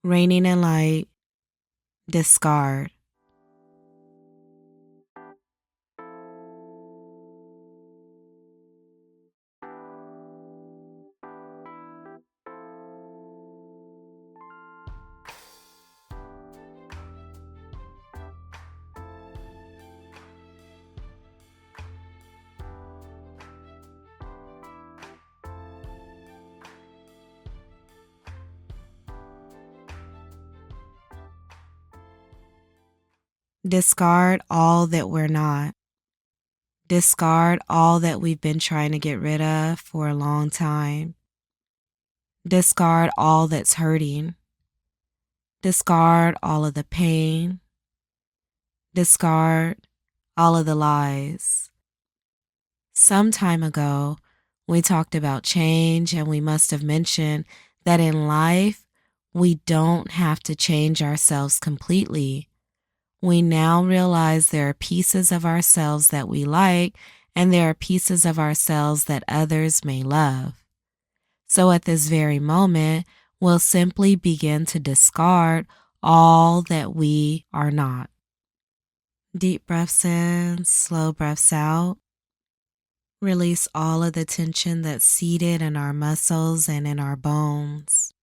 Raining in light, discard. Discard all that we're not. Discard all that we've been trying to get rid of for a long time. Discard all that's hurting. Discard all of the pain. Discard all of the lies. Some time ago, we talked about change, and we must have mentioned that in life, we don't have to change ourselves completely. We now realize there are pieces of ourselves that we like, and there are pieces of ourselves that others may love. So at this very moment, we'll simply begin to discard all that we are not. Deep breaths in, slow breaths out. Release all of the tension that's seated in our muscles and in our bones.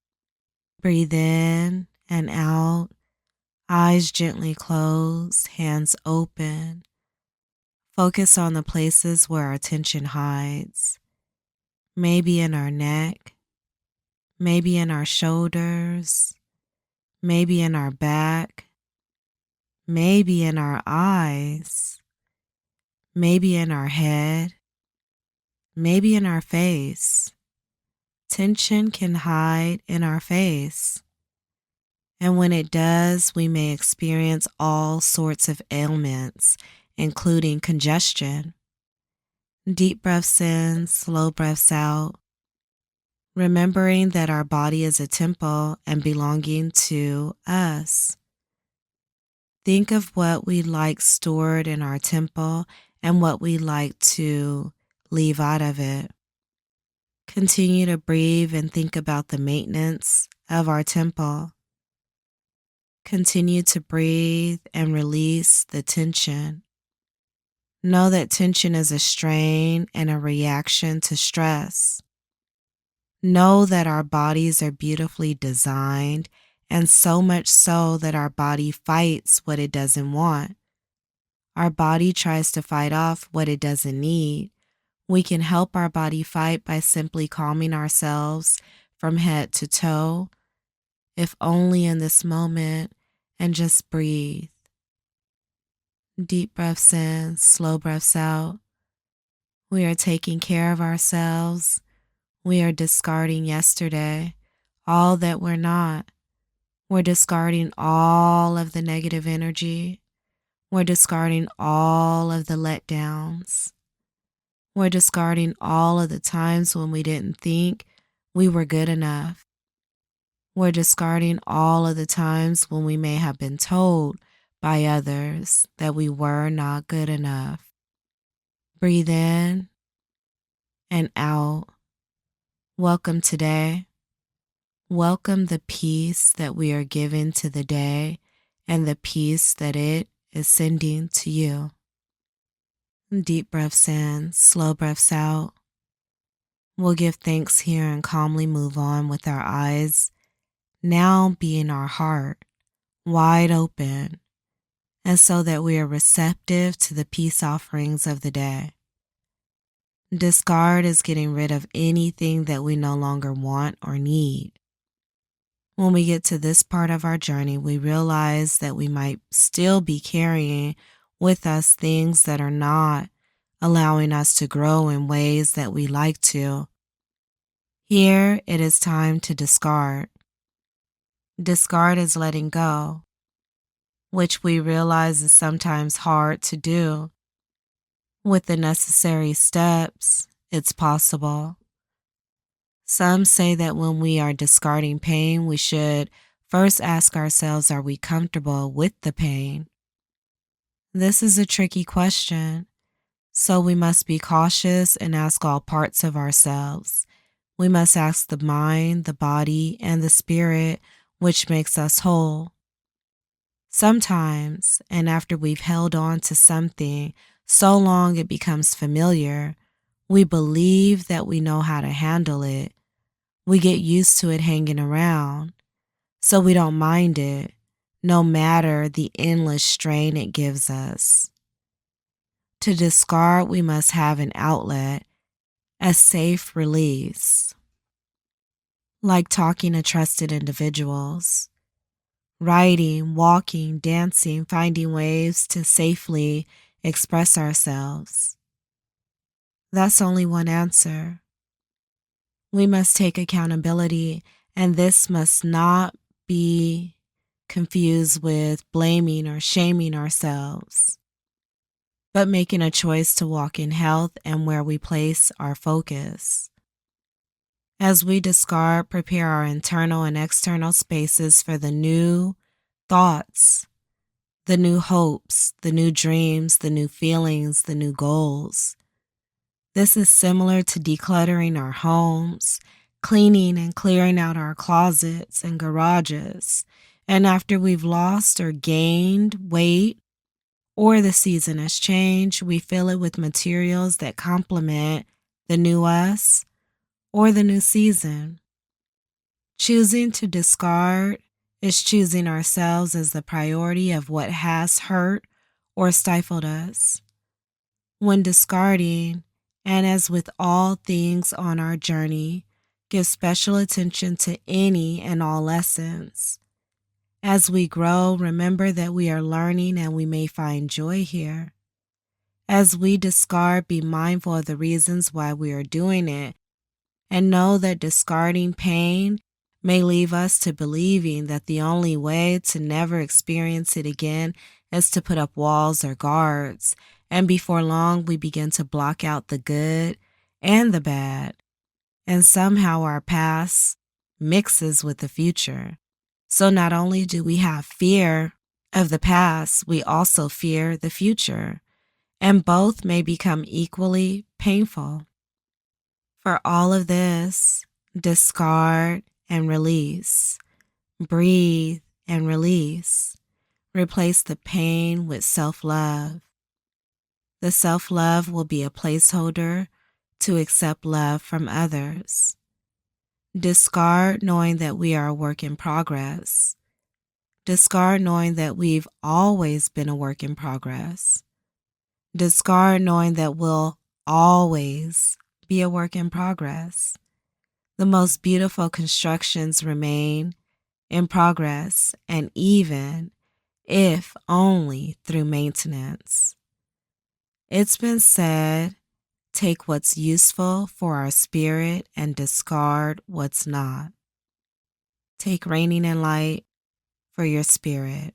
Breathe in and out. Eyes gently closed, hands open. Focus on the places where our tension hides. Maybe in our neck, maybe in our shoulders, maybe in our back, maybe in our eyes, maybe in our head, maybe in our face. Tension can hide in our face. And when it does, we may experience all sorts of ailments, including congestion. Deep breaths in, slow breaths out. Remembering that our body is a temple and belonging to us. Think of what we like stored in our temple and what we like to leave out of it. Continue to breathe and think about the maintenance of our temple. Continue to breathe and release the tension. Know that tension is a strain and a reaction to stress. Know that our bodies are beautifully designed, and so much so that our body fights what it doesn't want. Our body tries to fight off what it doesn't need. We can help our body fight by simply calming ourselves from head to toe, if only in this moment, and just breathe. Deep breaths in, slow breaths out. We are taking care of ourselves. We are discarding yesterday, all that we're not. We're discarding all of the negative energy. We're discarding all of the letdowns. We're discarding all of the times when we didn't think we were good enough. We're discarding all of the times when we may have been told by others that we were not good enough. Breathe in and out. Welcome today. Welcome the peace that we are giving to the day and the peace that it is sending to you. Deep breaths in, slow breaths out. We'll give thanks here and calmly move on with our eyes now being our heart wide open, and so that we are receptive to the peace offerings of the day. Discard is getting rid of anything that we no longer want or need. When we get to this part of our journey, we realize that we might still be carrying with us things that are not allowing us to grow in ways that we like to. Here, it is time to discard. Discard is letting go, which we realize is sometimes hard to do. With the necessary steps, it's possible. Some say that when we are discarding pain, we should first ask ourselves, are we comfortable with the pain? This is a tricky question, so we must be cautious and ask all parts of ourselves. We must ask the mind, the body, and the spirit which makes us whole. Sometimes, and after we've held on to something so long it becomes familiar, we believe that we know how to handle it. We get used to it hanging around, so we don't mind it, no matter the endless strain it gives us. To discard, we must have an outlet, a safe release, like talking to trusted individuals, writing, walking, dancing, finding ways to safely express ourselves. That's only one answer. We must take accountability, and this must not be confused with blaming or shaming ourselves, but making a choice to walk in health and where we place our focus. As we discard, prepare our internal and external spaces for the new thoughts, the new hopes, the new dreams, the new feelings, the new goals. This is similar to decluttering our homes, cleaning and clearing out our closets and garages. And after we've lost or gained weight, or the season has changed, we fill it with materials that complement the new us or the new season. Choosing to discard is choosing ourselves as the priority of what has hurt or stifled us. When discarding, and as with all things on our journey, give special attention to any and all lessons. As we grow, remember that we are learning and we may find joy here. As we discard, be mindful of the reasons why we are doing it, and know that discarding pain may leave us to believing that the only way to never experience it again is to put up walls or guards, and before long we begin to block out the good and the bad, and somehow our past mixes with the future. So not only do we have fear of the past, we also fear the future, and both may become equally painful. For all of this, discard and release, breathe and release. Replace the pain with self-love. The self-love will be a placeholder to accept love from others. Discard knowing that we are a work in progress. Discard knowing that we've always been a work in progress. Discard knowing that we'll always be a work in progress. The most beautiful constructions remain in progress, and even if only through maintenance. It's been said, take what's useful for our spirit and discard what's not. Take raining and light for your spirit.